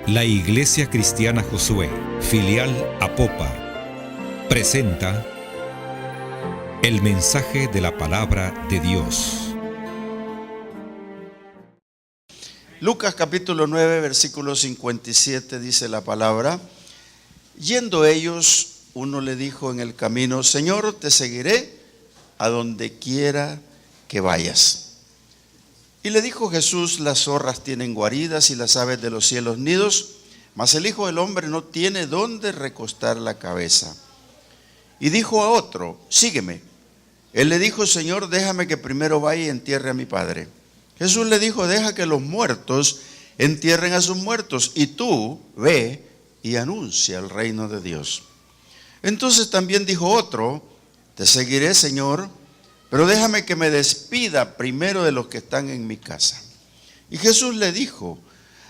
La Iglesia Cristiana Josué, filial Apopa, presenta el mensaje de la palabra de Dios. Lucas capítulo 9, versículo 57 dice la palabra: yendo ellos, uno le dijo en el camino: Señor, te seguiré a donde quiera que vayas. Y le dijo Jesús: las zorras tienen guaridas y las aves de los cielos nidos, mas el Hijo del Hombre no tiene dónde recostar la cabeza. Y dijo a otro: sígueme. Él le dijo: Señor, déjame que primero vaya y entierre a mi padre. Jesús le dijo: deja que los muertos entierren a sus muertos, y tú ve y anuncia el reino de Dios. Entonces también dijo otro: te seguiré, Señor, pero déjame que me despida primero de los que están en mi casa. Y Jesús le dijo: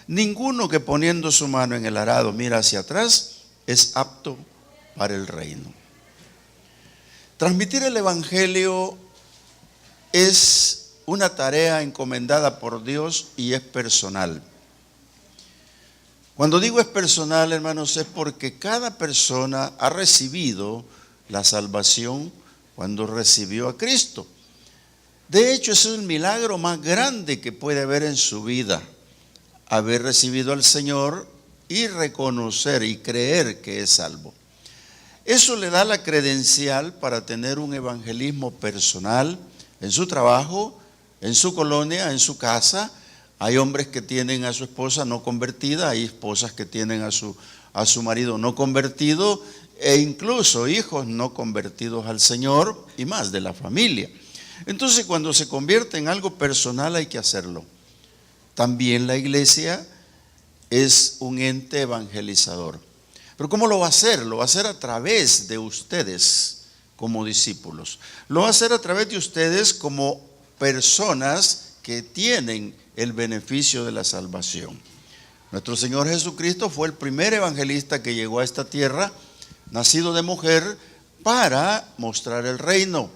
ninguno que poniendo su mano en el arado mira hacia atrás es apto para el reino. Transmitir el evangelio es una tarea encomendada por Dios y es personal. Cuando digo es personal, hermanos, es porque cada persona ha recibido la salvación cuando recibió a Cristo. De hecho, es el milagro más grande que puede haber en su vida, haber recibido al Señor y reconocer y creer que es salvo. Eso le da la credencial para tener un evangelismo personal en su trabajo, en su colonia, en su casa. Hay hombres que tienen a su esposa no convertida, hay esposas que tienen a su marido no convertido, e incluso hijos no convertidos al Señor, y más de la familia. Entonces, cuando se convierte en algo personal, hay que hacerlo. También la iglesia es un ente evangelizador. Pero ¿cómo lo va a hacer? Lo va a hacer a través de ustedes como discípulos. Lo va a hacer a través de ustedes como personas que tienen el beneficio de la salvación. Nuestro Señor Jesucristo fue el primer evangelista que llegó a esta tierra, nacido de mujer, para mostrar el reino.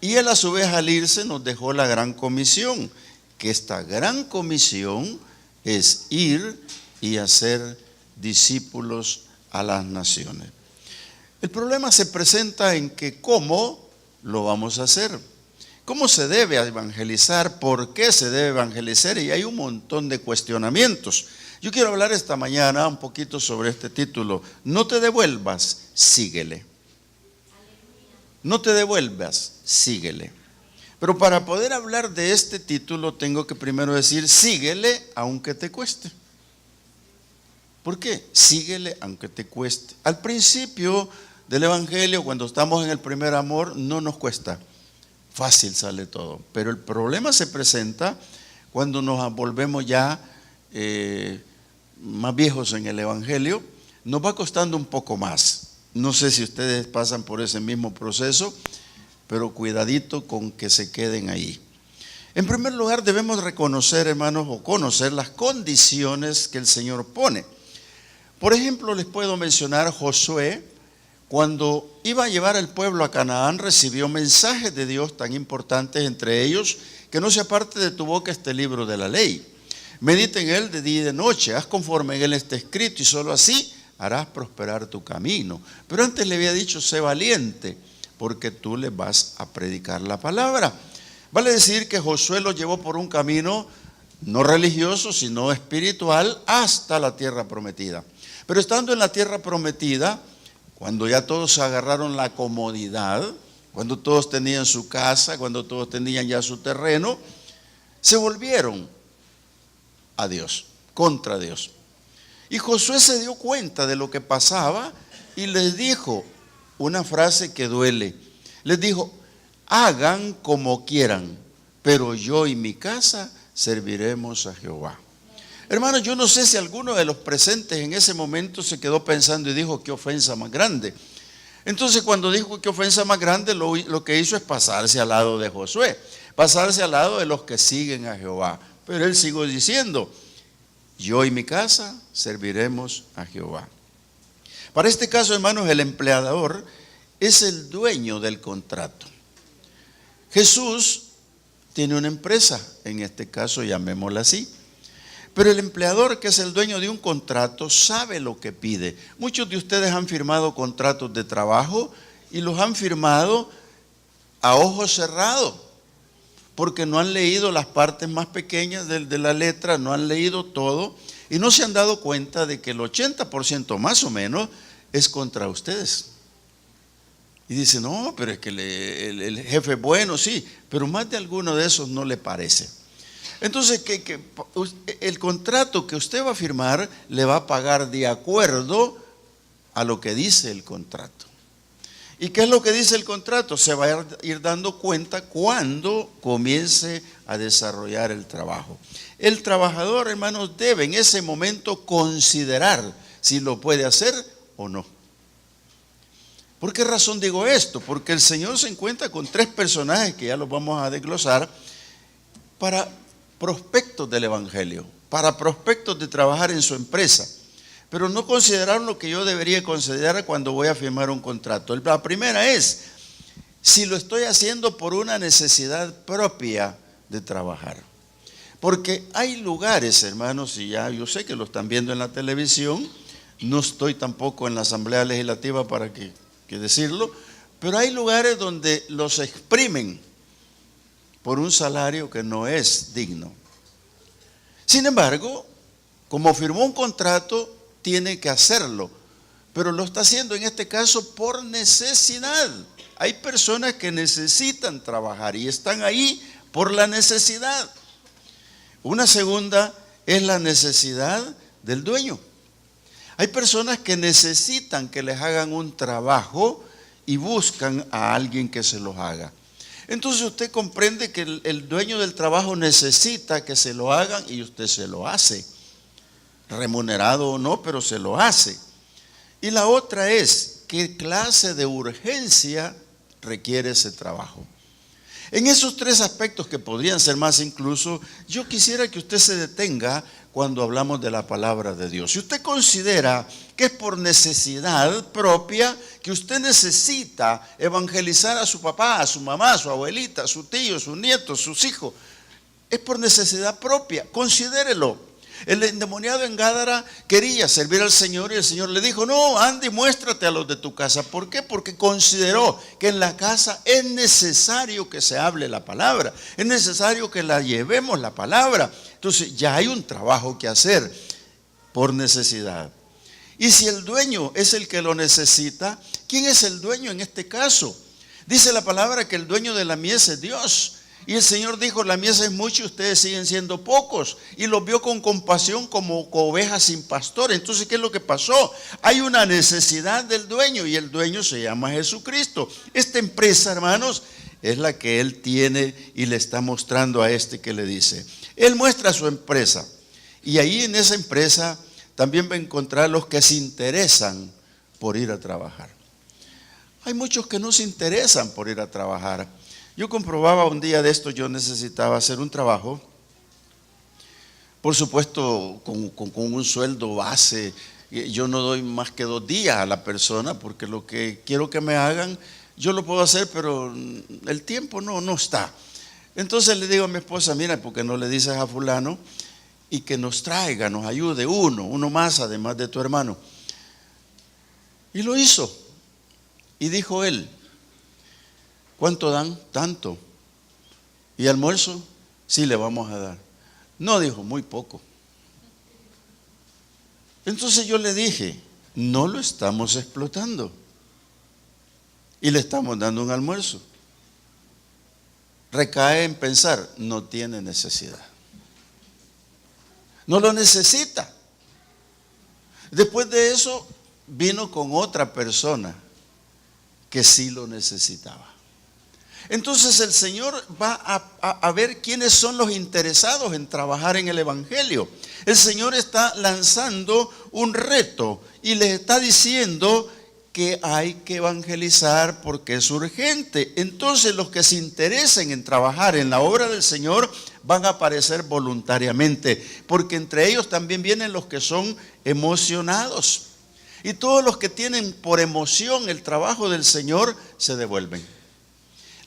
Y Él, a su vez, al irse, nos dejó la gran comisión, que esta gran comisión es ir y hacer discípulos a las naciones. El problema se presenta en que ¿cómo lo vamos a hacer? ¿Cómo se debe evangelizar? ¿Por qué se debe evangelizar? Y hay un montón de cuestionamientos. Yo quiero hablar esta mañana un poquito sobre este título: no te devuelvas, síguele. No te devuelvas, síguele. Pero para poder hablar de este título tengo que primero decir: síguele aunque te cueste. ¿Por qué? Síguele aunque te cueste. Al principio del evangelio, cuando estamos en el primer amor, no nos cuesta. Fácil sale todo. Pero el problema se presenta cuando nos volvemos ya más viejos en el evangelio. Nos va costando un poco más. No sé si ustedes pasan por ese mismo proceso, pero cuidadito con que se queden ahí. En primer lugar, debemos reconocer, hermanos, o conocer las condiciones que el Señor pone. Por ejemplo, les puedo mencionar Josué. Cuando iba a llevar al pueblo a Canaán, recibió mensajes de Dios tan importantes, entre ellos: que no se aparte de tu boca este libro de la ley. Medita en él de día y de noche, haz conforme en él está escrito, y solo así harás prosperar tu camino. Pero antes le había dicho: sé valiente, porque tú le vas a predicar la palabra. Vale decir que Josué lo llevó por un camino no religioso, sino espiritual, hasta la tierra prometida. Pero estando en la tierra prometida, cuando ya todos agarraron la comodidad, cuando todos tenían su casa, cuando todos tenían ya su terreno, se volvieron a Dios, contra Dios. Y Josué se dio cuenta de lo que pasaba y les dijo una frase que duele. Les dijo: hagan como quieran, pero yo y mi casa serviremos a Jehová. Hermanos, yo no sé si alguno de los presentes en ese momento se quedó pensando y dijo: qué ofensa más grande. Entonces, cuando dijo qué ofensa más grande, lo que hizo es pasarse al lado de Josué, pasarse al lado de los que siguen a Jehová. Pero él siguió diciendo: yo y mi casa serviremos a Jehová. Para este caso, hermanos, el empleador es el dueño del contrato. Jesús tiene una empresa, en este caso llamémosla así. Pero el empleador, que es el dueño de un contrato, sabe lo que pide. Muchos de ustedes han firmado contratos de trabajo y los han firmado a ojos cerrados, porque no han leído las partes más pequeñas de la letra, no han leído todo y no se han dado cuenta de que el 80% más o menos es contra ustedes. Y dicen, no, pero es que el jefe es bueno, sí, pero más de alguno de esos no le parece. Entonces, el contrato que usted va a firmar le va a pagar de acuerdo a lo que dice el contrato. ¿Y qué es lo que dice el contrato? Se va a ir dando cuenta cuando comience a desarrollar el trabajo. El trabajador, hermanos, debe en ese momento considerar si lo puede hacer o no. ¿Por qué razón digo esto? Porque el Señor se encuentra con 3 personajes que ya los vamos a desglosar para prospectos del Evangelio, para prospectos de trabajar en su empresa, pero no consideraron lo que yo debería considerar cuando voy a firmar un contrato. La primera es, si lo estoy haciendo por una necesidad propia de trabajar. Porque hay lugares, hermanos, y ya yo sé que lo están viendo en la televisión, no estoy tampoco en la Asamblea Legislativa para que decirlo, pero hay lugares donde los exprimen por un salario que no es digno. Sin embargo, como firmó un contrato, tiene que hacerlo, pero lo está haciendo en este caso por necesidad. Hay personas que necesitan trabajar y están ahí por la necesidad. Una segunda es la necesidad del dueño. Hay personas que necesitan que les hagan un trabajo y buscan a alguien que se los haga. Entonces usted comprende que el dueño del trabajo necesita que se lo hagan y usted se lo hace. Remunerado o no, pero se lo hace. Y la otra es, ¿qué clase de urgencia requiere ese trabajo? En esos 3 aspectos, que podrían ser más incluso, yo quisiera que usted se detenga cuando hablamos de la palabra de Dios. Si usted considera que es por necesidad propia, que usted necesita evangelizar a su papá, a su mamá, a su abuelita, a su tío, a sus nietos, a sus hijos, es por necesidad propia, considérelo. El endemoniado en Gádara quería servir al Señor y el Señor le dijo, no, anda y muéstrate a los de tu casa. ¿Por qué? Porque consideró que en la casa es necesario que se hable la palabra, es necesario que la llevemos la palabra. Entonces ya hay un trabajo que hacer por necesidad. Y si el dueño es el que lo necesita, ¿quién es el dueño en este caso? Dice la palabra que el dueño de la mies es Dios. Y el Señor dijo, la mies es mucha y ustedes siguen siendo pocos. Y los vio con compasión como ovejas sin pastor. Entonces, ¿qué es lo que pasó? Hay una necesidad del dueño y el dueño se llama Jesucristo. Esta empresa, hermanos, es la que Él tiene y le está mostrando a este que le dice. Él muestra su empresa y ahí en esa empresa también va a encontrar los que se interesan por ir a trabajar. Hay muchos que no se interesan por ir a trabajar. Yo comprobaba un día de esto, yo necesitaba hacer un trabajo, por supuesto con un sueldo base. Yo no doy más que 2 días a la persona porque lo que quiero que me hagan, yo lo puedo hacer, pero el tiempo no está. Entonces le digo a mi esposa, mira, ¿por qué no le dices a fulano y que nos traiga, nos ayude uno más además de tu hermano? Y lo hizo. Y dijo él, ¿cuánto dan? Tanto. ¿Y almuerzo? Sí, le vamos a dar. No, dijo, muy poco. Entonces yo le dije, no lo estamos explotando. Y le estamos dando un almuerzo. Recae en pensar, no tiene necesidad. No lo necesita. Después de eso, vino con otra persona que sí lo necesitaba. Entonces el Señor va a ver quiénes son los interesados en trabajar en el Evangelio. El Señor está lanzando un reto y les está diciendo que hay que evangelizar porque es urgente. Entonces los que se interesen en trabajar en la obra del Señor van a aparecer voluntariamente, porque entre ellos también vienen los que son emocionados. Y todos los que tienen por emoción el trabajo del Señor se devuelven.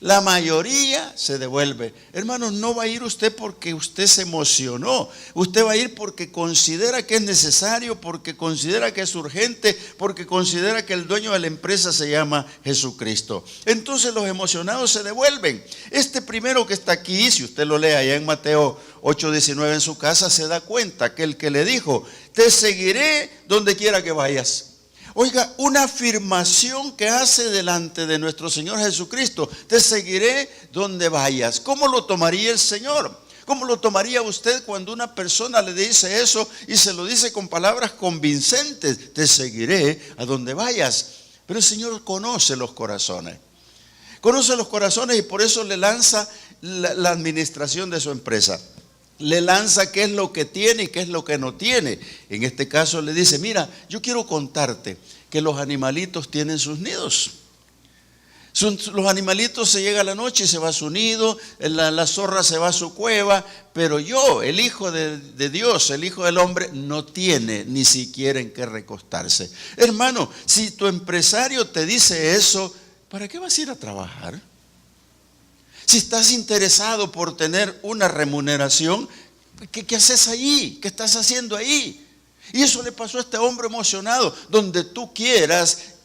La mayoría se devuelve. Hermanos, no va a ir usted porque usted se emocionó. Usted va a ir porque considera que es necesario, porque considera que es urgente, porque considera que el dueño de la empresa se llama Jesucristo. Entonces los emocionados se devuelven. Este primero que está aquí, si usted lo lee allá en Mateo 8:19 en su casa, se da cuenta que el que le dijo, te seguiré donde quiera que vayas. Oiga, una afirmación que hace delante de nuestro Señor Jesucristo, te seguiré donde vayas. ¿Cómo lo tomaría el Señor? ¿Cómo lo tomaría usted cuando una persona le dice eso y se lo dice con palabras convincentes? Te seguiré a donde vayas. Pero el Señor conoce los corazones. Conoce los corazones y por eso le lanza la administración de su empresa. Le lanza qué es lo que tiene y qué es lo que no tiene. En este caso le dice, mira, yo quiero contarte que los animalitos tienen sus nidos. Los animalitos se llega a la noche y se va a su nido, la zorra se va a su cueva, pero yo, el Hijo de Dios, el Hijo del Hombre, no tiene ni siquiera en qué recostarse. Hermano, si tu empresario te dice eso, ¿para qué vas a ir a trabajar? Si estás interesado por tener una remuneración, ¿qué haces ahí? ¿Qué estás haciendo ahí? Y eso le pasó a este hombre emocionado. Donde tú quieras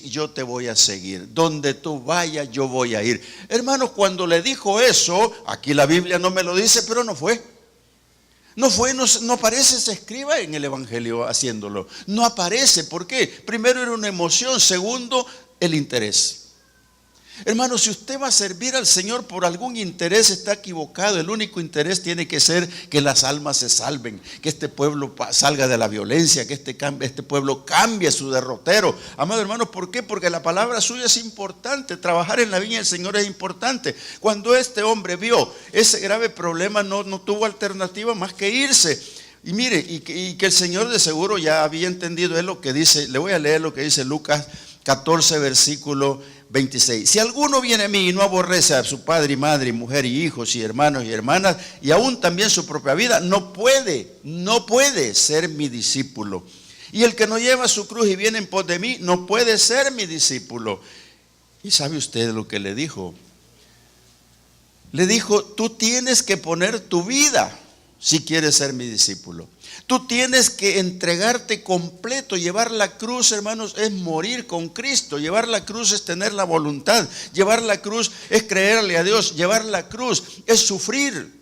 yo te voy a seguir. Donde tú vayas, yo voy a ir. Hermanos, cuando le dijo eso, aquí la Biblia no me lo dice, pero no fue. No aparece, se escriba en el Evangelio haciéndolo. No aparece. ¿Por qué? Primero era una emoción. Segundo, el interés. Hermano, si usted va a servir al Señor por algún interés, está equivocado. El único interés tiene que ser que las almas se salven, que este pueblo salga de la violencia, que este pueblo cambie su derrotero. Amado hermano, ¿por qué? Porque la palabra suya es importante. Trabajar en la viña del Señor es importante. Cuando este hombre vio ese grave problema, no tuvo alternativa más que irse. Y mire, y que el Señor de seguro ya había entendido, es lo que dice. Le voy a leer lo que dice Lucas 14, versículo 26. Si alguno viene a mí y no aborrece a su padre y madre, y mujer y hijos y hermanos y hermanas, y aún también su propia vida, no puede ser mi discípulo. Y el que no lleva su cruz y viene en pos de mí, no puede ser mi discípulo. ¿Y sabe usted lo que le dijo? Le dijo, tú tienes que poner tu vida si quieres ser mi discípulo. Tú tienes que entregarte completo. Llevar la cruz, hermanos, es morir con Cristo. Llevar la cruz es tener la voluntad. Llevar la cruz es creerle a Dios. Llevar la cruz es sufrir.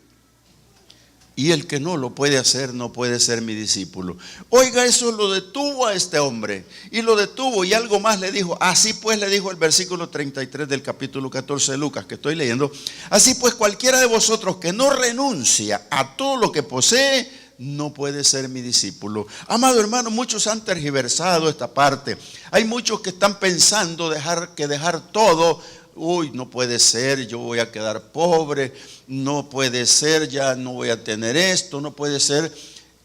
Y el que no lo puede hacer no puede ser mi discípulo. Oiga, eso lo detuvo a este hombre. Y lo detuvo y algo más le dijo. Así pues, le dijo el versículo 33 del capítulo 14 de Lucas que estoy leyendo. Así pues, cualquiera de vosotros que no renuncia a todo lo que posee, no puede ser mi discípulo. Amado hermano, muchos han tergiversado esta parte. Hay muchos que están pensando dejar todo. Uy, no puede ser, yo voy a quedar pobre. No puede ser, ya no voy a tener esto. No puede ser,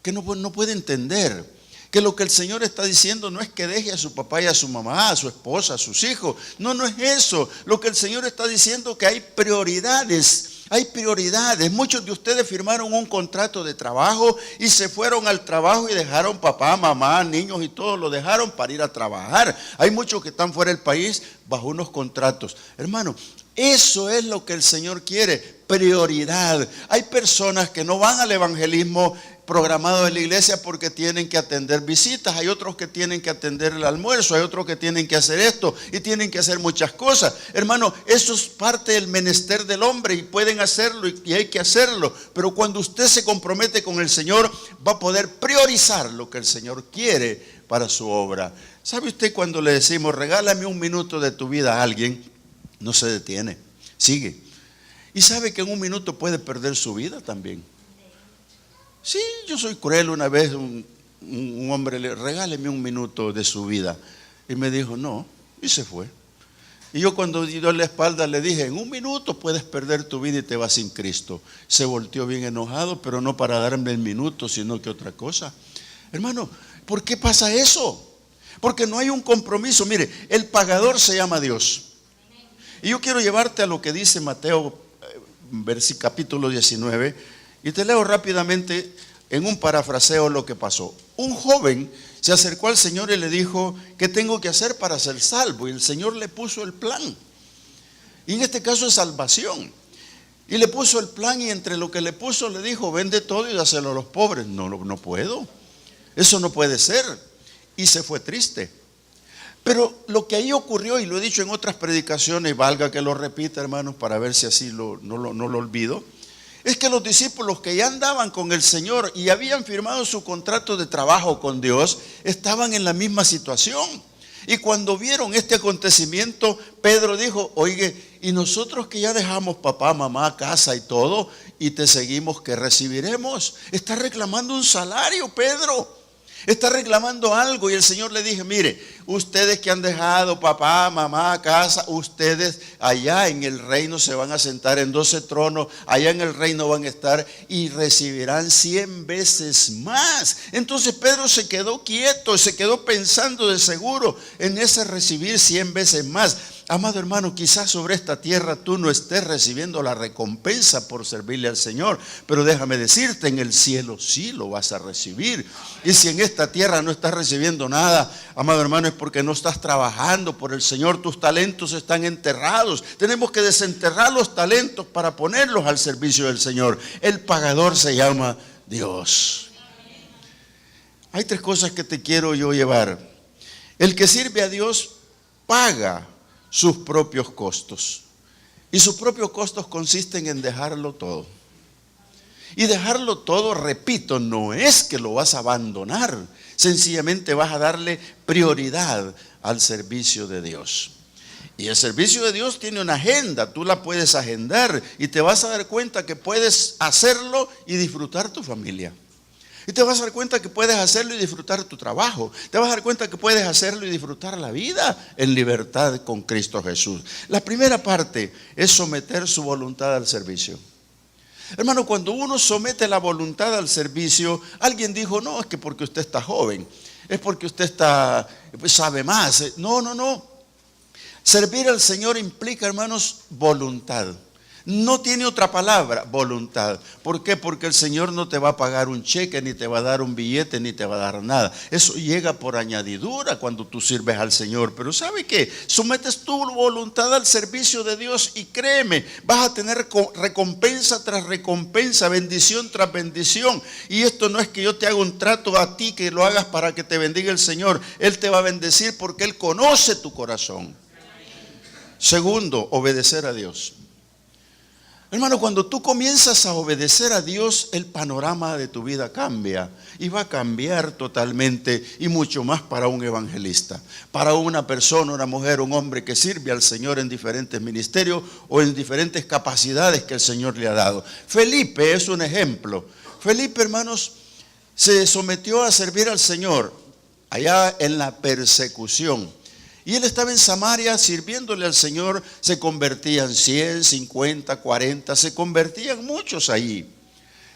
que no puede entender que lo que el Señor está diciendo no es que deje a su papá y a su mamá, a su esposa, a sus hijos. No es eso. Lo que el Señor está diciendo es que hay prioridades. Hay prioridades. Muchos de ustedes firmaron un contrato de trabajo y se fueron al trabajo y dejaron papá, mamá, niños y todo lo dejaron para ir a trabajar. Hay muchos que están fuera del país bajo unos contratos. Hermano, eso es lo que el Señor quiere, prioridad. Hay personas que no van al evangelismo programado de la iglesia porque tienen que atender visitas, hay otros que tienen que atender el almuerzo, hay otros que tienen que hacer esto y tienen que hacer muchas cosas. Hermano, eso es parte del menester del hombre y pueden hacerlo y hay que hacerlo, pero cuando usted se compromete con el Señor va a poder priorizar lo que el Señor quiere para su obra. ¿Sabe usted cuando le decimos regálame un minuto de tu vida a alguien? No se detiene, sigue. Y sabe que en un minuto puede perder su vida también. Sí, yo soy cruel. Una vez un hombre le regáleme un minuto de su vida y me dijo no, y se fue. Y yo cuando dio la espalda le dije, en un minuto puedes perder tu vida y te vas sin Cristo. Se volteó bien enojado, pero no para darme el minuto, sino que otra cosa. Hermano, ¿por qué pasa eso? Porque no hay un compromiso. Mire, el pagador se llama Dios. Y yo quiero llevarte a lo que dice Mateo, capítulo 19. Y te leo rápidamente en un parafraseo lo que pasó. Un joven se acercó al Señor y le dijo, ¿qué tengo que hacer para ser salvo? Y el Señor le puso el plan. Y en este caso es salvación. Y le puso el plan, y entre lo que le puso le dijo: vende todo y dáselo a los pobres. No puedo. Eso no puede ser. Y se fue triste. Pero lo que ahí ocurrió, y lo he dicho en otras predicaciones, valga que lo repita, hermanos, para ver si así no lo olvido, es que los discípulos que ya andaban con el Señor y habían firmado su contrato de trabajo con Dios, estaban en la misma situación. Y cuando vieron este acontecimiento, Pedro dijo: oye, y nosotros que ya dejamos papá, mamá, casa y todo, y te seguimos, ¿qué recibiremos? Está reclamando un salario, Pedro. Está reclamando algo. Y el Señor le dije: mire, ustedes que han dejado papá, mamá, casa, ustedes allá en el reino se van a sentar en 12 tronos, allá en el reino van a estar y recibirán 100 veces más. Entonces Pedro se quedó quieto, se quedó pensando de seguro en ese recibir 100 veces más. Amado hermano, quizás sobre esta tierra tú no estés recibiendo la recompensa por servirle al Señor, pero déjame decirte, en el cielo sí lo vas a recibir. Y si en esta tierra no estás recibiendo nada, amado hermano, es porque no estás trabajando por el Señor. Tus talentos están enterrados. Tenemos que desenterrar los talentos para ponerlos al servicio del Señor. El pagador se llama Dios. Hay 3 cosas que te quiero yo llevar. El que sirve a Dios paga sus propios costos. Y sus propios costos consisten en dejarlo todo. Y dejarlo todo, repito, no es que lo vas a abandonar. Sencillamente vas a darle prioridad al servicio de Dios. Y el servicio de Dios tiene una agenda. Tú la puedes agendar y te vas a dar cuenta que puedes hacerlo y disfrutar tu familia. Y te vas a dar cuenta que puedes hacerlo y disfrutar tu trabajo. Te vas a dar cuenta que puedes hacerlo y disfrutar la vida en libertad con Cristo Jesús. La primera parte es someter su voluntad al servicio. Hermano, cuando uno somete la voluntad al servicio, alguien dijo: no, es que porque usted está joven, es porque usted sabe más. No. Servir al Señor implica, hermanos, voluntad. No tiene otra palabra, voluntad. ¿Por qué? Porque el Señor no te va a pagar un cheque, ni te va a dar un billete, ni te va a dar nada. Eso llega por añadidura cuando tú sirves al Señor. Pero ¿sabe qué? Sometes tu voluntad al servicio de Dios y créeme, vas a tener recompensa tras recompensa, bendición tras bendición. Y esto no es que yo te haga un trato a ti que lo hagas para que te bendiga el Señor. Él te va a bendecir porque Él conoce tu corazón. Segundo, obedecer a Dios. Hermano, cuando tú comienzas a obedecer a Dios, el panorama de tu vida cambia y va a cambiar totalmente, y mucho más para un evangelista, para una persona, una mujer, un hombre que sirve al Señor en diferentes ministerios o en diferentes capacidades que el Señor le ha dado. Felipe es un ejemplo. Felipe, hermanos, se sometió a servir al Señor allá en la persecución. Y él estaba en Samaria sirviéndole al Señor. Se convertían 100, 50, 40, se convertían muchos allí.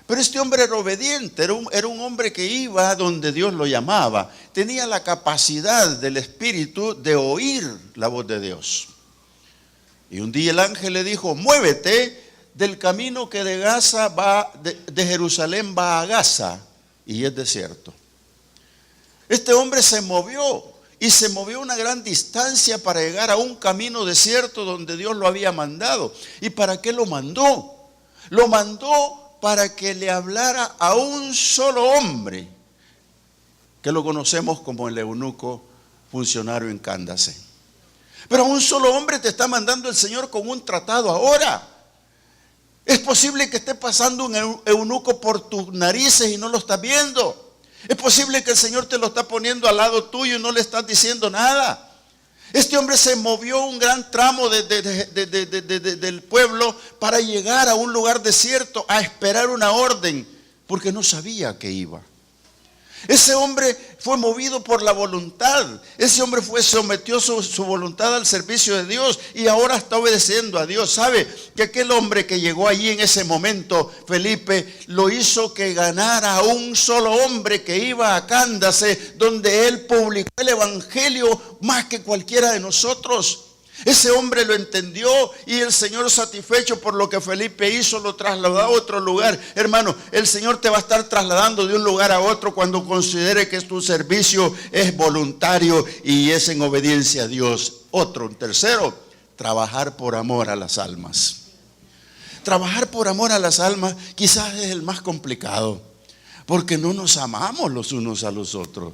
Pero este hombre era obediente, era un hombre que iba donde Dios lo llamaba. Tenía la capacidad del Espíritu de oír la voz de Dios. Y un día el ángel le dijo: muévete del camino que de Gaza de Jerusalén va a Gaza, y es desierto. Este hombre se movió. Y se movió una gran distancia para llegar a un camino desierto donde Dios lo había mandado. ¿Y para qué lo mandó? Lo mandó para que le hablara a un solo hombre, que lo conocemos como el eunuco funcionario en Candace. Pero a un solo hombre te está mandando el Señor con un tratado ahora. Es posible que esté pasando un eunuco por tus narices y no lo estás viendo. Es posible que el Señor te lo está poniendo al lado tuyo y no le estás diciendo nada. Este hombre se movió un gran tramo del pueblo para llegar a un lugar desierto a esperar una orden, porque no sabía que iba. Ese hombre fue movido por la voluntad. Ese hombre sometió su voluntad al servicio de Dios y ahora está obedeciendo a Dios. ¿Sabe que aquel hombre que llegó allí en ese momento, Felipe, lo hizo que ganara a un solo hombre que iba a Candace, donde él publicó el evangelio más que cualquiera de nosotros? Ese hombre lo entendió y el Señor, satisfecho por lo que Felipe hizo, lo trasladó a otro lugar. Hermano, el Señor te va a estar trasladando de un lugar a otro cuando considere que tu servicio es voluntario y es en obediencia a Dios. Tercero, trabajar por amor a las almas. Trabajar por amor a las almas quizás es el más complicado, porque no nos amamos los unos a los otros.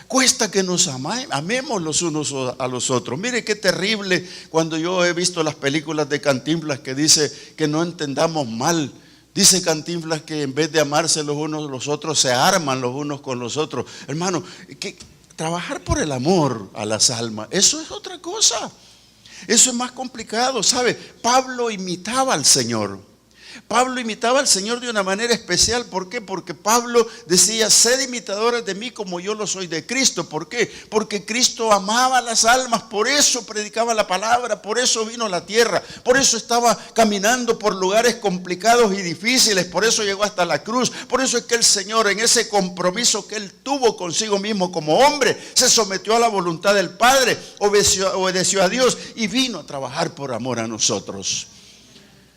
Cuesta que nos amemos los unos a los otros. Mire qué terrible cuando yo he visto las películas de Cantinflas que dice que no entendamos mal. Dice Cantinflas que en vez de amarse los unos a los otros, se arman los unos con los otros. Hermano, que trabajar por el amor a las almas, eso es otra cosa. Eso es más complicado, ¿sabe? Pablo imitaba al Señor. Pablo imitaba al Señor de una manera especial. ¿Por qué? Porque Pablo decía: sed imitadores de mí como yo lo soy de Cristo. ¿Por qué? Porque Cristo amaba las almas, por eso predicaba la palabra, por eso vino a la tierra, por eso estaba caminando por lugares complicados y difíciles, por eso llegó hasta la cruz. Por eso es que el Señor, en ese compromiso que Él tuvo consigo mismo como hombre, se sometió a la voluntad del Padre, obedeció a Dios y vino a trabajar por amor a nosotros.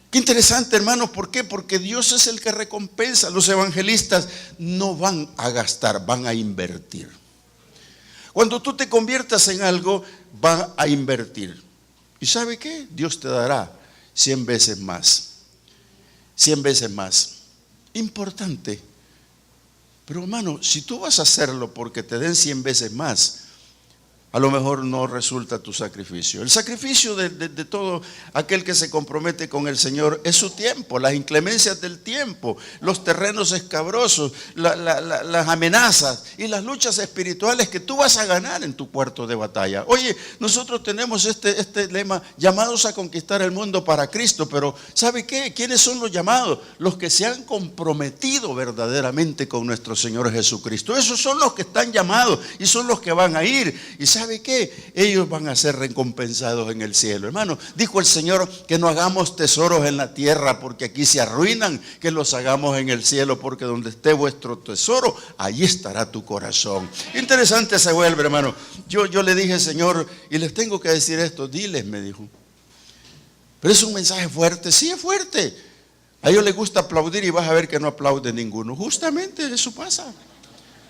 Qué interesante, hermanos. ¿Por qué? Porque Dios es el que recompensa. Los evangelistas no van a gastar, van a invertir. Cuando tú te conviertas en algo, van a invertir. ¿Y sabe qué? Dios te dará 100 veces más. 100 veces más. Importante. Pero hermano, si tú vas a hacerlo porque te den 100 veces más, a lo mejor no resulta tu sacrificio. El sacrificio de todo aquel que se compromete con el Señor es su tiempo, las inclemencias del tiempo, los terrenos escabrosos, las amenazas y las luchas espirituales que tú vas a ganar en tu cuarto de batalla. Oye, nosotros tenemos este lema: llamados a conquistar el mundo para Cristo. Pero ¿sabe qué? ¿Quiénes son los llamados? Los que se han comprometido verdaderamente con nuestro Señor Jesucristo. Esos son los que están llamados y son los que van a ir. Y ¿sabe qué? Ellos van a ser recompensados en el cielo. Hermano, dijo el Señor que no hagamos tesoros en la tierra porque aquí se arruinan, que los hagamos en el cielo, porque donde esté vuestro tesoro, allí estará tu corazón. Interesante se vuelve, hermano. Yo le dije: Señor, y les tengo que decir esto. Diles, me dijo. Pero es un mensaje fuerte. Sí, es fuerte. A ellos les gusta aplaudir y vas a ver que no aplaude ninguno. Justamente eso pasa.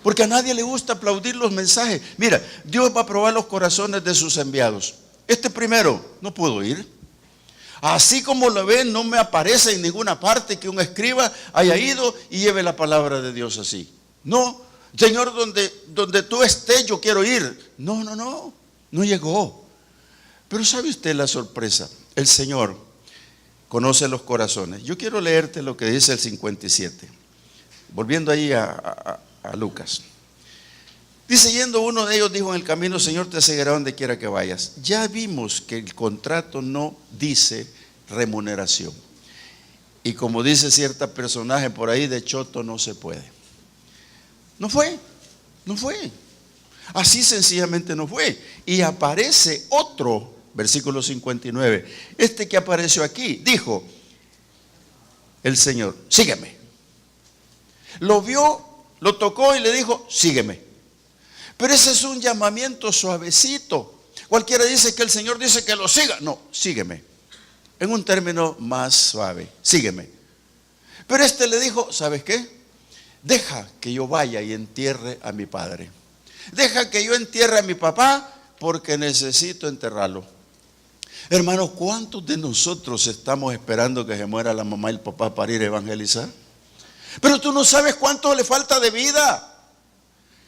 Porque a nadie le gusta aplaudir los mensajes. Mira, Dios va a probar los corazones de sus enviados. Este primero no pudo ir. Así como lo ven, no me aparece en ninguna parte que un escriba haya ido y lleve la palabra de Dios así. No, Señor, donde tú estés yo quiero ir. No llegó. Pero ¿sabe usted la sorpresa? El Señor conoce los corazones. Yo quiero leerte lo que dice el 57. Volviendo ahí a Lucas. Dice: yendo uno de ellos, dijo en el camino: Señor, te seguirá donde quiera que vayas. Ya vimos que el contrato no dice remuneración. Y como dice cierta personaje por ahí, de choto no se puede. No fue. Así sencillamente no fue. Y aparece otro, versículo 59. Este que apareció aquí, dijo el Señor: sígueme. Lo vio, lo tocó y le dijo: sígueme. Pero ese es un llamamiento suavecito. Cualquiera dice que el Señor dice que lo siga. No, sígueme. En un término más suave: sígueme. Pero este le dijo: ¿sabes qué? Deja que yo vaya y entierre a mi padre. Deja que yo entierre a mi papá, porque necesito enterrarlo. Hermanos, ¿cuántos de nosotros estamos esperando que se muera la mamá y el papá para ir a evangelizar? Pero tú no sabes cuánto le falta de vida.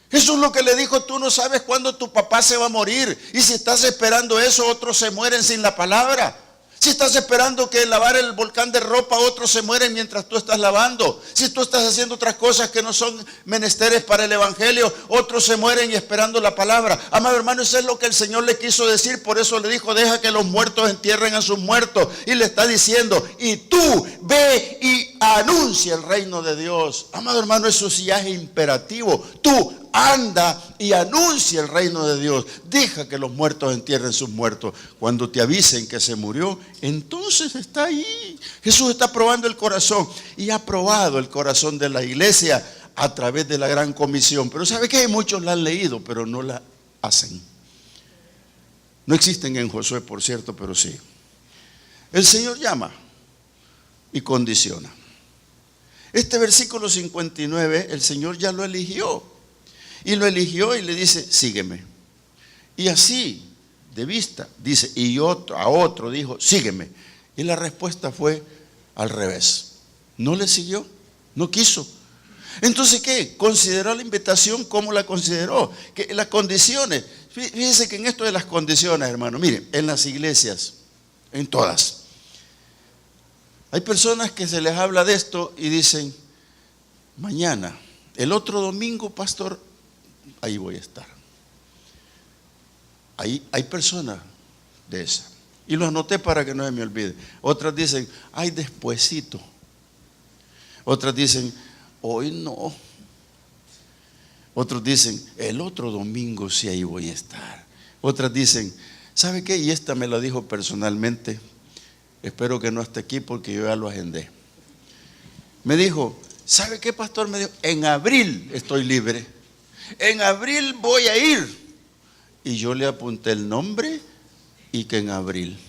Eso es lo que le dijo: tú no sabes cuándo tu papá se va a morir. Y si estás esperando eso, otros se mueren sin la palabra. Si estás esperando que lavar el volcán de ropa, otros se mueren mientras tú estás lavando. Si tú estás haciendo otras cosas que no son menesteres para el evangelio, otros se mueren y esperando la palabra. Amado hermano, eso es lo que el Señor le quiso decir. Por eso le dijo: deja que los muertos entierren a sus muertos. Y le está diciendo: y tú ve y anuncia el reino de Dios. Amado hermano, eso sí es imperativo. Tú anda y anuncia el reino de Dios. Deja que los muertos entierren sus muertos. Cuando te avisen que se murió, entonces está ahí. Jesús está probando el corazón, y ha probado el corazón de la iglesia a través de la gran comisión. Pero ¿sabe qué? Muchos la han leído, pero no la hacen. No existen en Josué, por cierto, pero sí. El Señor llama y condiciona. Este versículo 59, el Señor ya lo eligió. Y lo eligió y le dice: sígueme. Y así de vista. Dice, y a otro dijo, sígueme. Y la respuesta fue al revés. No le siguió, no quiso. Entonces, ¿qué? Consideró la invitación como la consideró. Que las condiciones, fíjense que en esto de las condiciones, hermano, miren, en las iglesias, en todas, hay personas que se les habla de esto y dicen, mañana, el otro domingo, pastor, ahí voy a estar. Ahí hay personas de esas. Y lo anoté para que no se me olvide. Otras dicen, ay, despuesito. Otras dicen, hoy no. Otros dicen, el otro domingo sí ahí voy a estar. Otras dicen, ¿sabe qué? Y esta me lo dijo personalmente. Espero que no esté aquí porque yo ya lo agendé. Me dijo, ¿sabe qué, pastor? Me dijo, en abril estoy libre. En abril voy a ir. Y yo le apunté el nombre y que en abril.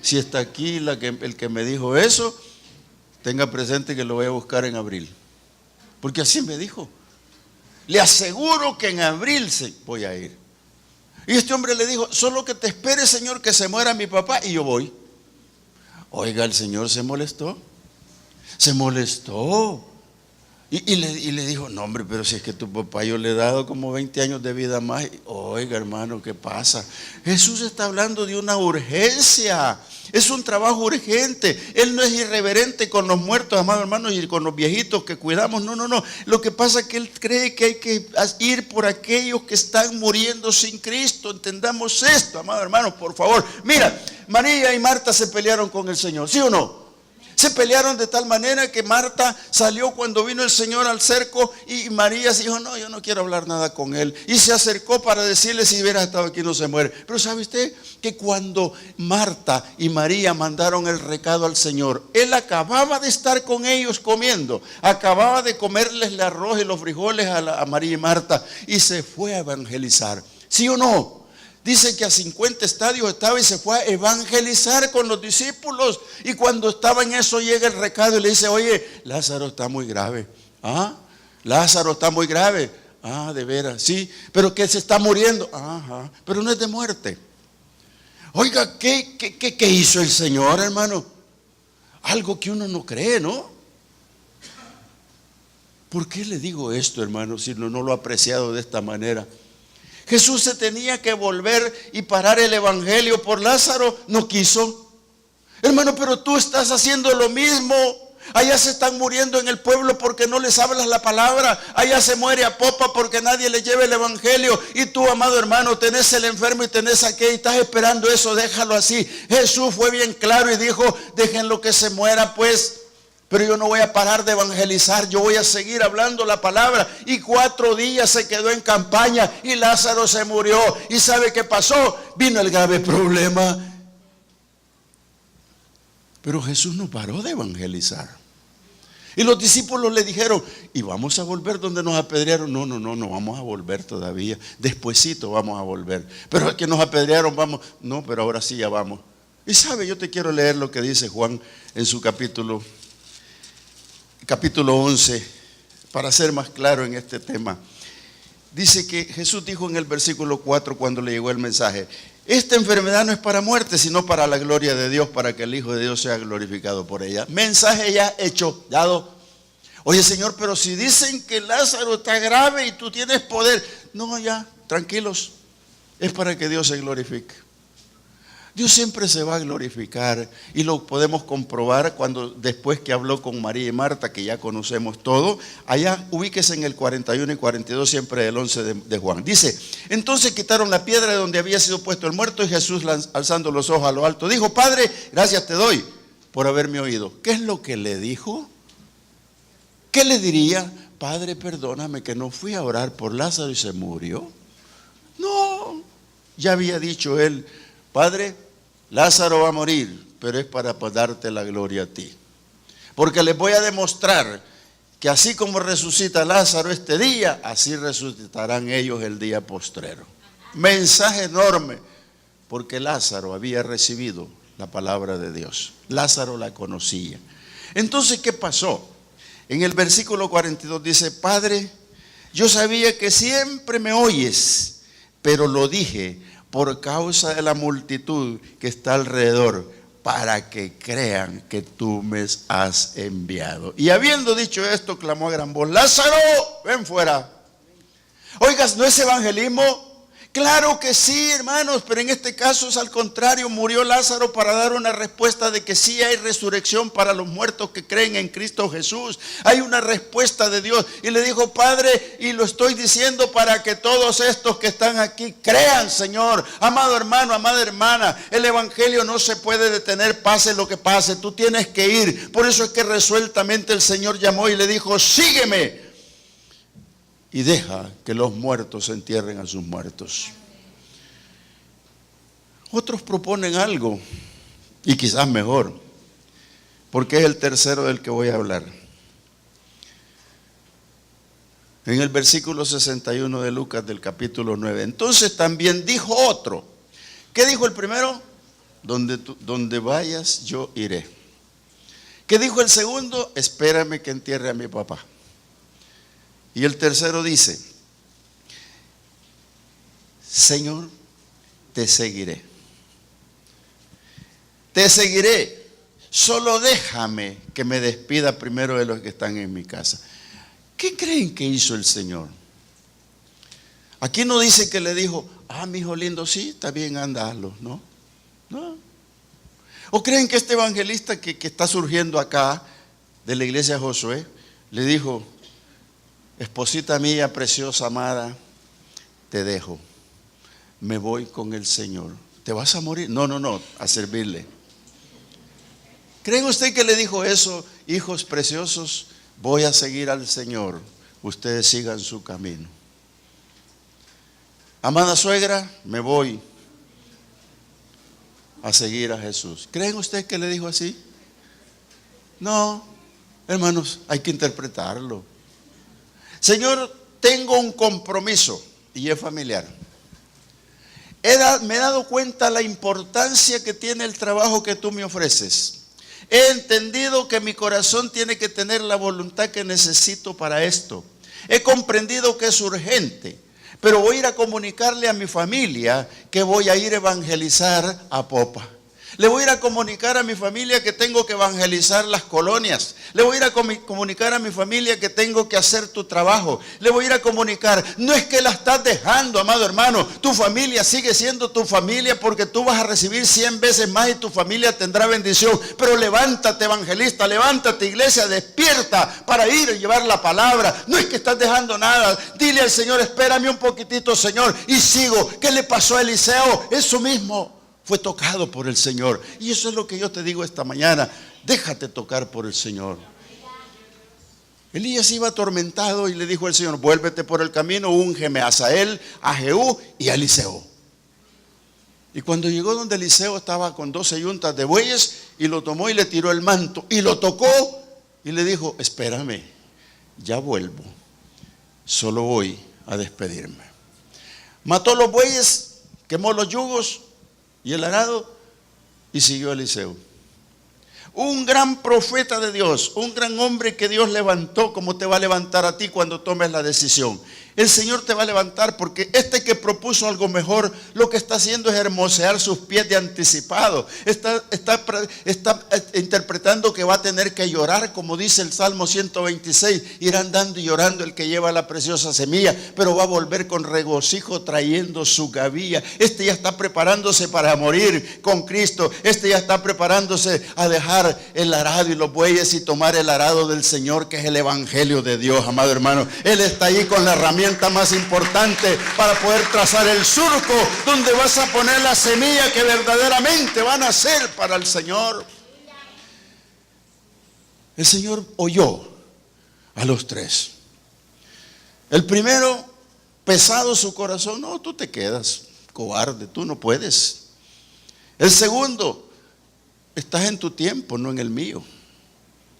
Si está aquí el que me dijo eso, tenga presente que lo voy a buscar en abril. Porque así me dijo. Le aseguro que en abril voy a ir. Y este hombre le dijo, solo que te espere, Señor, que se muera mi papá y yo voy. Oiga, el Señor se molestó. Se molestó. Y le dijo, no hombre, pero si es que tu papá yo le he dado como 20 años de vida más. Oiga, hermano, ¿qué pasa? Jesús está hablando de una urgencia. Es un trabajo urgente. Él no es irreverente con los muertos, amados hermanos, y con los viejitos que cuidamos. No. Lo que pasa es que Él cree que hay que ir por aquellos que están muriendo sin Cristo. Entendamos esto, amados hermanos, por favor. Mira, María y Marta se pelearon con el Señor, ¿sí o no? Se pelearon de tal manera que Marta salió cuando vino el Señor al cerco y María se dijo, no, yo no quiero hablar nada con él. Y se acercó para decirle, si hubiera estado aquí no se muere. Pero ¿sabe usted que cuando Marta y María mandaron el recado al Señor, Él acababa de estar con ellos comiendo, acababa de comerles el arroz y los frijoles a María y Marta y se fue a evangelizar? ¿Sí o no? Dice que a 50 estadios estaba y se fue a evangelizar con los discípulos. Y cuando estaba en eso llega el recado y le dice, oye, Lázaro está muy grave. ¿Ah? Lázaro está muy grave. Ah, de veras, sí. Pero que se está muriendo. Ajá, pero no es de muerte. Oiga, ¿qué hizo el Señor, hermano? Algo que uno no cree, ¿no? ¿Por qué le digo esto, hermano, si no lo he apreciado de esta manera? Jesús se tenía que volver y parar el evangelio por Lázaro, no quiso. Hermano, pero tú estás haciendo lo mismo. Allá se están muriendo en el pueblo porque no les hablas la palabra. Allá se muere a popa porque nadie le lleva el evangelio. Y tú, amado hermano, tenés el enfermo y tenés aquel y estás esperando eso, déjalo así. Jesús fue bien claro y dijo, déjenlo que se muera pues. Pero yo no voy a parar de evangelizar, yo voy a seguir hablando la palabra. Y 4 días se quedó en campaña y Lázaro se murió. ¿Y sabe qué pasó? Vino el grave problema. Pero Jesús no paró de evangelizar. Y los discípulos le dijeron, ¿y vamos a volver donde nos apedrearon? No vamos a volver todavía. Despuesito vamos a volver. Pero es que nos apedrearon, vamos. No, pero ahora sí ya vamos. Y sabe, yo te quiero leer lo que dice Juan en su capítulo 11, para ser más claro en este tema. Dice que Jesús dijo en el versículo 4 cuando le llegó el mensaje, esta enfermedad no es para muerte, sino para la gloria de Dios, para que el Hijo de Dios sea glorificado por ella. Mensaje ya hecho, dado. Oye, Señor, pero si dicen que Lázaro está grave y tú tienes poder. No, ya, tranquilos. Es para que Dios se glorifique. Dios siempre se va a glorificar y lo podemos comprobar cuando después que habló con María y Marta, que ya conocemos todo, allá ubíquese en el 41 y 42 siempre del 11 de Juan. Dice, entonces quitaron la piedra de donde había sido puesto el muerto y Jesús, alzando los ojos a lo alto, dijo, Padre, gracias te doy por haberme oído. ¿Qué es lo que le dijo? ¿Qué le diría? Padre, perdóname que no fui a orar por Lázaro y se murió. No, ya había dicho él, Padre, Lázaro va a morir, pero es para darte la gloria a ti. Porque les voy a demostrar que así como resucita Lázaro este día, así resucitarán ellos el día postrero. Mensaje enorme, porque Lázaro había recibido la palabra de Dios. Lázaro la conocía. Entonces, ¿qué pasó? En el versículo 42 dice, Padre, yo sabía que siempre me oyes, pero lo dije por causa de la multitud que está alrededor, para que crean que tú me has enviado. Y habiendo dicho esto, clamó a gran voz: Lázaro, ven fuera. Oigas, ¿no es evangelismo? Claro que sí, hermanos, pero en este caso es al contrario. Murió Lázaro para dar una respuesta de que sí hay resurrección para los muertos que creen en Cristo Jesús. Hay una respuesta de Dios. Y le dijo: Padre, y lo estoy diciendo para que todos estos que están aquí crean, Señor. Amado hermano, amada hermana, el evangelio no se puede detener, pase lo que pase. Tú tienes que ir. Por eso es que resueltamente el Señor llamó y le dijo: sígueme. Y deja que los muertos entierren a sus muertos. Otros proponen algo, y quizás mejor, porque es el tercero del que voy a hablar. En el versículo 61 de Lucas del capítulo 9. Entonces también dijo otro. ¿Qué dijo el primero? Donde vayas yo iré. ¿Qué dijo el segundo? Espérame que entierre a mi papá. Y el tercero dice: Señor, te seguiré. Te seguiré. Solo déjame que me despida primero de los que están en mi casa. ¿Qué creen que hizo el Señor? Aquí no dice que le dijo: mi hijo lindo, sí, está bien, anda, hazlo. No. ¿O creen que este evangelista que está surgiendo acá de la iglesia Josué le dijo: esposita mía, preciosa, amada, te dejo, me voy con el Señor? ¿Te vas a morir? No, a servirle. ¿Creen usted que le dijo eso? Hijos preciosos, voy a seguir al Señor, ustedes sigan su camino. Amada suegra, me voy a seguir a Jesús. ¿Creen usted que le dijo así? No, hermanos, hay que interpretarlo. Señor, tengo un compromiso y es familiar. Me he dado cuenta la importancia que tiene el trabajo que tú me ofreces. He entendido que mi corazón tiene que tener la voluntad que necesito para esto. He comprendido que es urgente, pero voy a ir a comunicarle a mi familia que voy a ir a evangelizar a Popa. Le voy a ir a comunicar a mi familia que tengo que evangelizar las colonias. Le voy a ir a comunicar a mi familia que tengo que hacer tu trabajo. Le voy a ir a comunicar. No es que la estás dejando, amado hermano. Tu familia sigue siendo tu familia, porque tú vas a recibir 100 veces más y tu familia tendrá bendición. Pero levántate, evangelista, levántate, iglesia, despierta para ir a llevar la palabra. No es que estás dejando nada. Dile al Señor: espérame un poquitito, Señor, y sigo. ¿Qué le pasó a Eliseo? Eso mismo. Fue tocado por el Señor. Y eso es lo que yo te digo esta mañana: déjate tocar por el Señor. Elías iba atormentado y le dijo al Señor: vuélvete por el camino, úngeme a Asael, a Jehú y a Eliseo. Y cuando llegó donde Eliseo, estaba con 12 yuntas de bueyes, y lo tomó y le tiró el manto y lo tocó y le dijo: espérame, ya vuelvo, solo voy a despedirme. Mató los bueyes, quemó los yugos y el arado, y siguió a Eliseo. Un gran profeta de Dios, un gran hombre que Dios levantó, como te va a levantar a ti cuando tomes la decisión. El Señor te va a levantar, porque este que propuso algo mejor, lo que está haciendo es hermosear sus pies de anticipado. Está interpretando que va a tener que llorar, como dice el Salmo 126, irá andando y llorando el que lleva la preciosa semilla, pero va a volver con regocijo trayendo su gavilla. Este ya está preparándose para morir con Cristo. Este ya está preparándose a dejar el arado y los bueyes y tomar el arado del Señor, que es el evangelio de Dios, amado hermano. Él está ahí con la herramienta más importante para poder trazar el surco donde vas a poner la semilla que verdaderamente va a nacer para el Señor. El Señor oyó a los tres. El primero, pesado su corazón: no, tú te quedas, cobarde, tú no puedes. El segundo: estás en tu tiempo, no en el mío.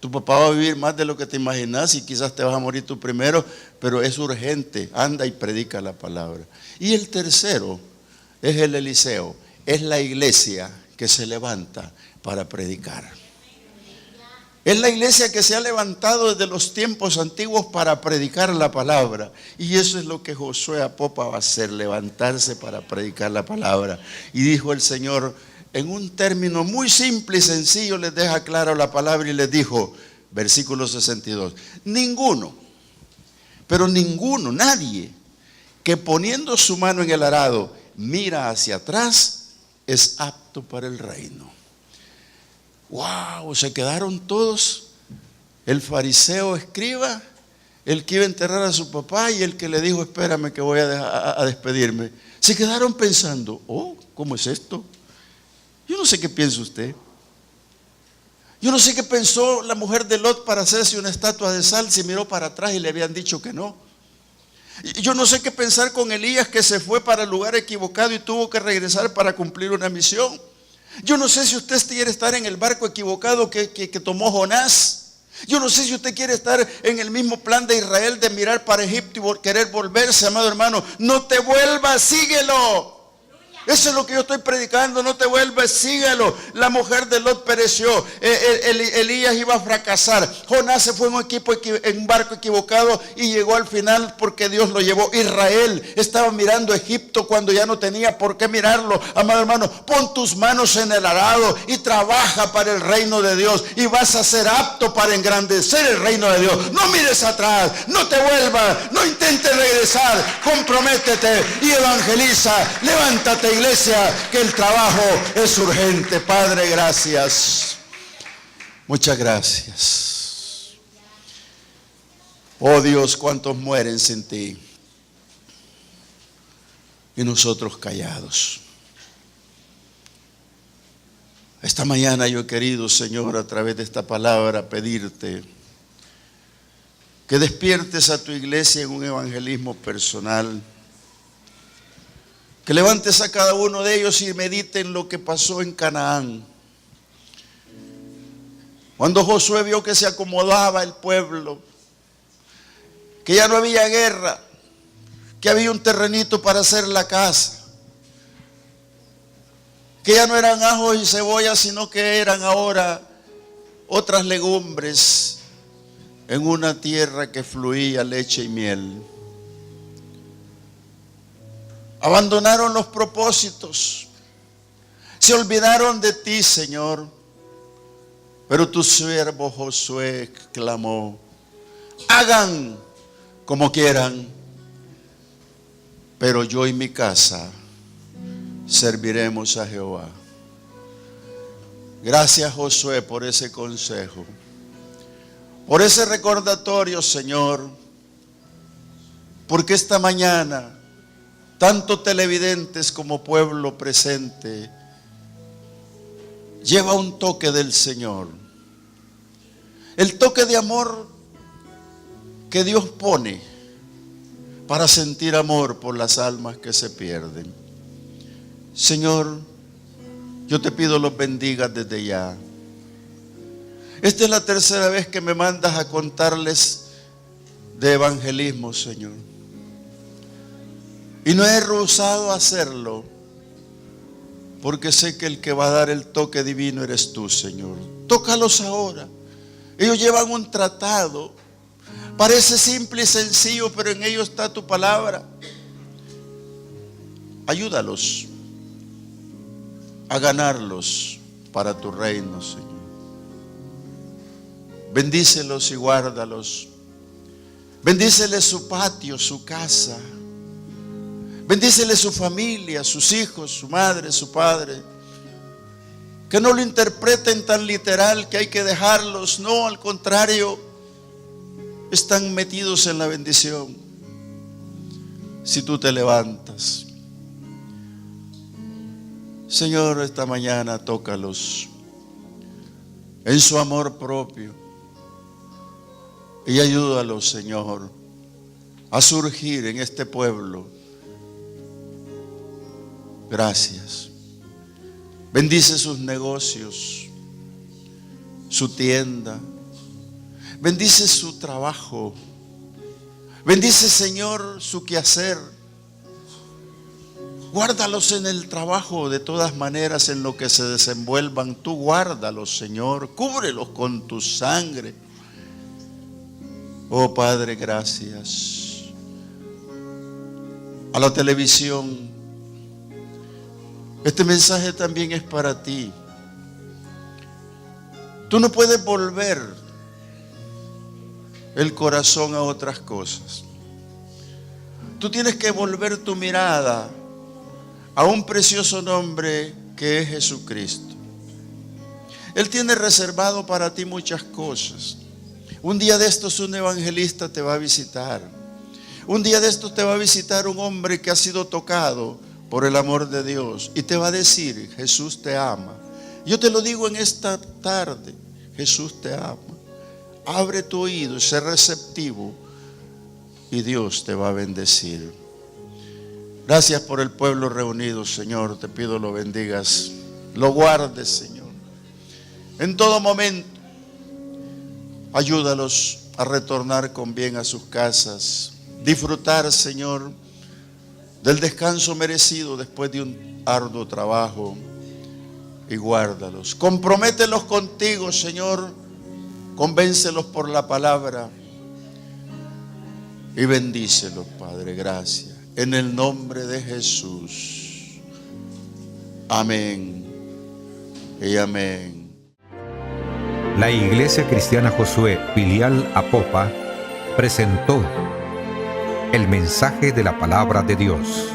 Tu papá va a vivir más de lo que te imaginas y quizás te vas a morir tú primero, pero es urgente, anda y predica la palabra. Y el tercero es el Eliseo, es la iglesia que se levanta para predicar. Es la iglesia que se ha levantado desde los tiempos antiguos para predicar la palabra. Y eso es lo que Josué Apopa va a hacer, levantarse para predicar la palabra. Y dijo el Señor, en un término muy simple y sencillo, les deja claro la palabra y les dijo, versículo 62, ninguno, pero ninguno, nadie, que poniendo su mano en el arado mira hacia atrás, es apto para el reino. Wow, se quedaron todos, el fariseo escriba, el que iba a enterrar a su papá y el que le dijo, espérame que voy a despedirme. Se quedaron pensando, oh, ¿cómo es esto? Yo no sé qué piensa usted. Yo no sé qué pensó la mujer de Lot para hacerse una estatua de sal si miró para atrás y le habían dicho que no. Yo no sé qué pensar con Elías, que se fue para el lugar equivocado y tuvo que regresar para cumplir una misión. Yo no sé si usted quiere estar en el barco equivocado que tomó Jonás. Yo no sé si usted quiere estar en el mismo plan de Israel de mirar para Egipto y querer volverse, amado hermano. No te vuelvas, síguelo. Eso es lo que yo estoy predicando, no te vuelves, síguelo. La mujer de Lot pereció, Elías iba a fracasar, Jonás se fue en un barco equivocado y llegó al final porque Dios lo llevó. Israel estaba mirando a Egipto cuando ya no tenía por qué mirarlo. Amado hermano, pon tus manos en el arado y trabaja para el reino de Dios y vas a ser apto para engrandecer el reino de Dios. No mires atrás, no te vuelvas, no intentes regresar, comprométete y evangeliza. Levántate, iglesia, que el trabajo es urgente. Padre, gracias. Muchas gracias. Oh Dios, cuántos mueren sin ti y nosotros callados. Esta mañana yo he querido, Señor, a través de esta palabra pedirte que despiertes a tu iglesia en un evangelismo personal. Que levantes a cada uno de ellos y mediten lo que pasó en Canaán. Cuando Josué vio que se acomodaba el pueblo, que ya no había guerra, que había un terrenito para hacer la casa, que ya no eran ajos y cebollas, sino que eran ahora otras legumbres en una tierra que fluía leche y miel. Abandonaron los propósitos, se olvidaron de ti, Señor. Pero tu siervo Josué clamó, hagan como quieran, pero yo y mi casa serviremos a Jehová. Gracias, Josué, por ese consejo, por ese recordatorio, Señor, porque esta mañana tanto televidentes como pueblo presente lleva un toque del Señor. El toque de amor que Dios pone para sentir amor por las almas que se pierden. Señor, yo te pido los bendigas desde ya. Esta es la tercera vez que me mandas a contarles de evangelismo, Señor. Y no he rehusado hacerlo, porque sé que el que va a dar el toque divino eres tú, Señor. Tócalos ahora. Ellos llevan un tratado. Parece simple y sencillo, pero en ello está tu palabra. Ayúdalos a ganarlos para tu reino, Señor. Bendícelos y guárdalos. Bendíceles su patio, su casa. Bendícele su familia, sus hijos, su madre, su padre. Que no lo interpreten tan literal que hay que dejarlos. No, al contrario, están metidos en la bendición. Si tú te levantas, Señor, esta mañana tócalos en su amor propio y ayúdalos, Señor, a surgir en este pueblo. Gracias. Bendice sus negocios, su tienda. Bendice su trabajo. Bendice, Señor, su quehacer. Guárdalos en el trabajo, de todas maneras, en lo que se desenvuelvan. Tú guárdalos, Señor. Cúbrelos con tu sangre. Oh Padre, gracias. A la televisión, este mensaje también es para ti. Tú no puedes volver el corazón a otras cosas. Tú tienes que volver tu mirada a un precioso nombre que es Jesucristo. Él tiene reservado para ti muchas cosas. Un día de estos un evangelista te va a visitar. Un día de estos te va a visitar un hombre que ha sido tocado por el amor de Dios y te va a decir: Jesús te ama. Yo te lo digo en esta tarde, Jesús te ama. Abre tu oído y sé receptivo y Dios te va a bendecir. Gracias por el pueblo reunido, Señor. Te pido lo bendigas, lo guardes, Señor. En todo momento, ayúdalos a retornar con bien a sus casas. Disfrutar, Señor, del descanso merecido después de un arduo trabajo. Y guárdalos. Compromételos contigo, Señor. Convéncelos por la palabra. Y bendícelos, Padre. Gracias. En el nombre de Jesús. Amén y amén. La Iglesia Cristiana Josué, filial Apopa, presentó el mensaje de la palabra de Dios.